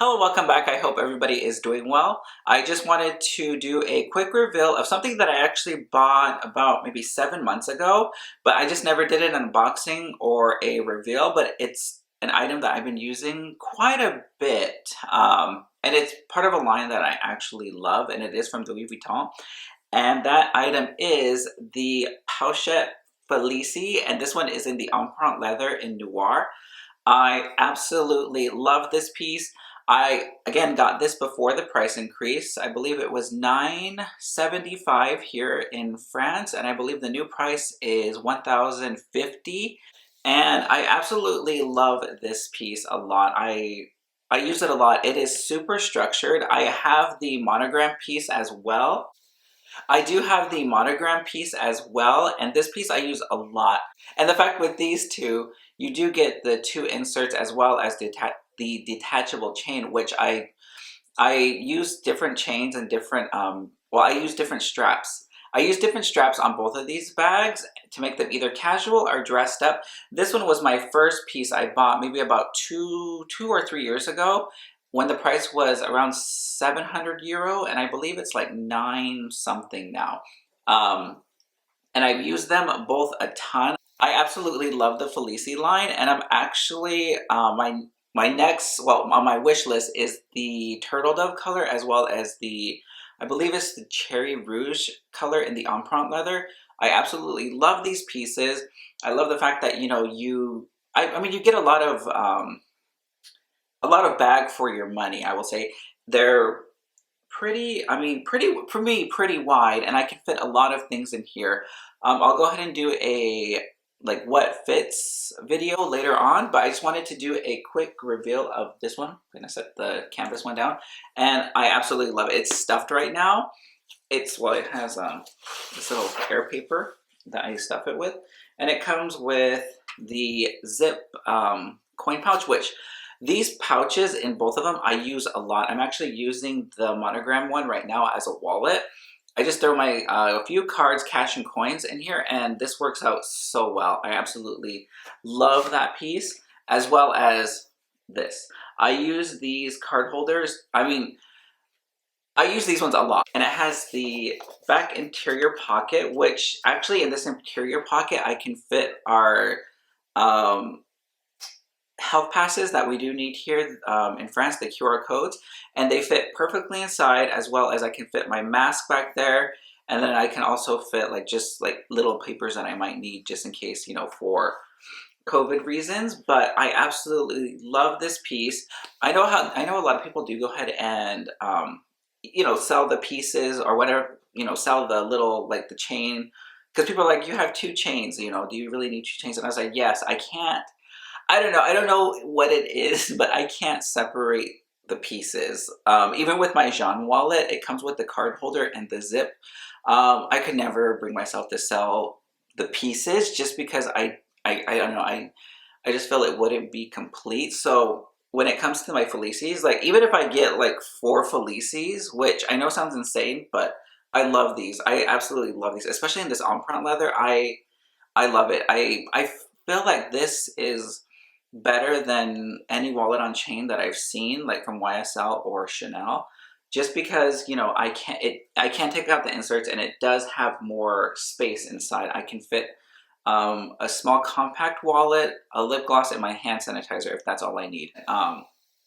Hello, welcome back. I hope everybody is doing well. I just wanted to do a quick reveal of something that I actually bought about maybe 7 months ago, but I just never did an unboxing or a reveal, but it's an item that I've been using quite a bit. And it's part of a line that I actually love, and it is from Louis Vuitton. And that item is the Pochette Felicie, and this one is in the Empreinte leather in Noir. I absolutely love this piece. I, again, got this before the price increase. I believe it was $9.75 here in France, and I believe the new price is $1,050. And I absolutely love this piece a lot. I use it a lot. It is super structured. I have the monogram piece as well. I do have the monogram piece as well, and this piece I use a lot. And the fact with these two, you do get the two inserts as well as the detachable chain, which I use different chains and different, well, I use different straps. I use different straps on both of these bags to make them either casual or dressed up. This one was my first piece I bought maybe about two or 3 years ago when the price was around 700 euro, and I believe it's like 9 something now. And I've used them both a ton. I absolutely love the Felicie line, and I'm actually, my next, well, on my wish list is the turtle dove color as well as the, I believe it's the cherry rouge color in the Empreinte leather. I absolutely love these pieces. I love the fact that, you know, I mean, you get a lot of bag for your money, I will say. They're pretty, I mean, pretty, for me, pretty wide, and I can fit a lot of things in here. I'll go ahead and do a like what fits video later on, but I just wanted to do a quick reveal of this one. I'm gonna set the canvas one down, and I absolutely love it. It's stuffed right now. Well, it has this little hair paper that I stuff it with, and it comes with the zip coin pouch, which these pouches in both of them I use a lot. I'm actually using the monogram one right now as a wallet. I just throw my a few cards, cash, and coins in here, and this works out so well. I absolutely love that piece, as well as this. I use these card holders. I mean, I use these ones a lot. And it has the back interior pocket, which actually in this interior pocket, I can fit our health passes that we do need here in France, the QR codes, and they fit perfectly inside, as well as I can fit my mask back there, and then I can also fit like just like little papers that I might need just in case, you know, for COVID reasons. But I absolutely love this piece. I know a lot of people do go ahead and you know, sell the pieces or whatever, you know, sell the little like the chain, because people are like, you have 2 chains, you know, do you really need 2 chains? And I was like, yes, I can't. I don't know what it is, but I can't separate the pieces. Even with my Jean wallet, it comes with the card holder and the zip. I could never bring myself to sell the pieces just because I don't know, I just feel it wouldn't be complete. So when it comes to my Felicies, like even if I get like 4 Felicies, which I know sounds insane, but I love these. I absolutely love these, especially in this Empreinte leather. I love it. I feel like this is better than any wallet on chain that I've seen, like from YSL or Chanel, just because, you know, I can't take out the inserts, and it does have more space inside. I can fit a small compact wallet, a lip gloss, and my hand sanitizer if that's all I need.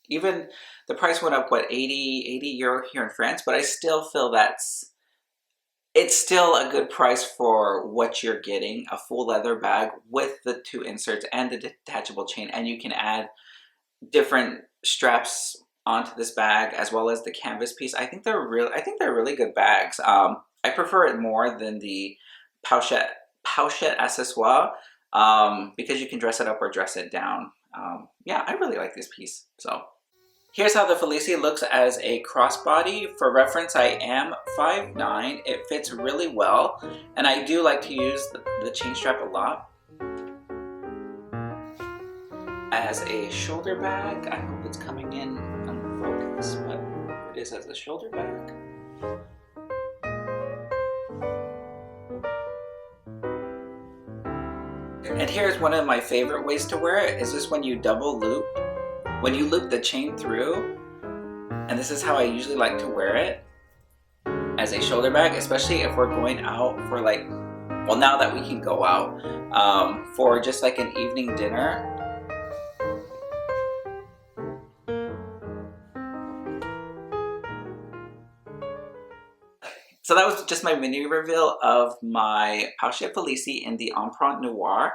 Even the price went up, what, 80 euro here in France, but I still feel it's still a good price for what you're getting, a full leather bag with the 2 inserts and the detachable chain, and you can add different straps onto this bag as well as the canvas piece. I think they're really good bags. I prefer it more than the Pochette accessoire because you can dress it up or dress it down. Yeah, I really like this piece. So here's how the Felicie looks as a crossbody. For reference, I am 5'9". It fits really well, and I do like to use the chain strap a lot. As a shoulder bag, I hope it's coming in on focus, but it is as a shoulder bag. And here's one of my favorite ways to wear it, is this when you double loop. When you loop the chain through, And this is how I usually like to wear it, as a shoulder bag, especially if we're going out for like, well, now that we can go out, for just like an evening dinner. So that was just my mini reveal of my Pouch Felicie in the Empreinte Noir.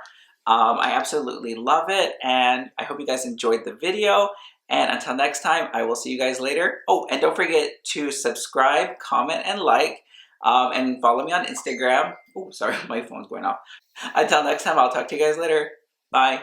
I absolutely love it, and I hope you guys enjoyed the video. And until next time, I will see you guys later. Oh, and don't forget to subscribe, comment, and like, and follow me on Instagram. Oh, sorry, my phone's going off. Until next time, I'll talk to you guys later. Bye.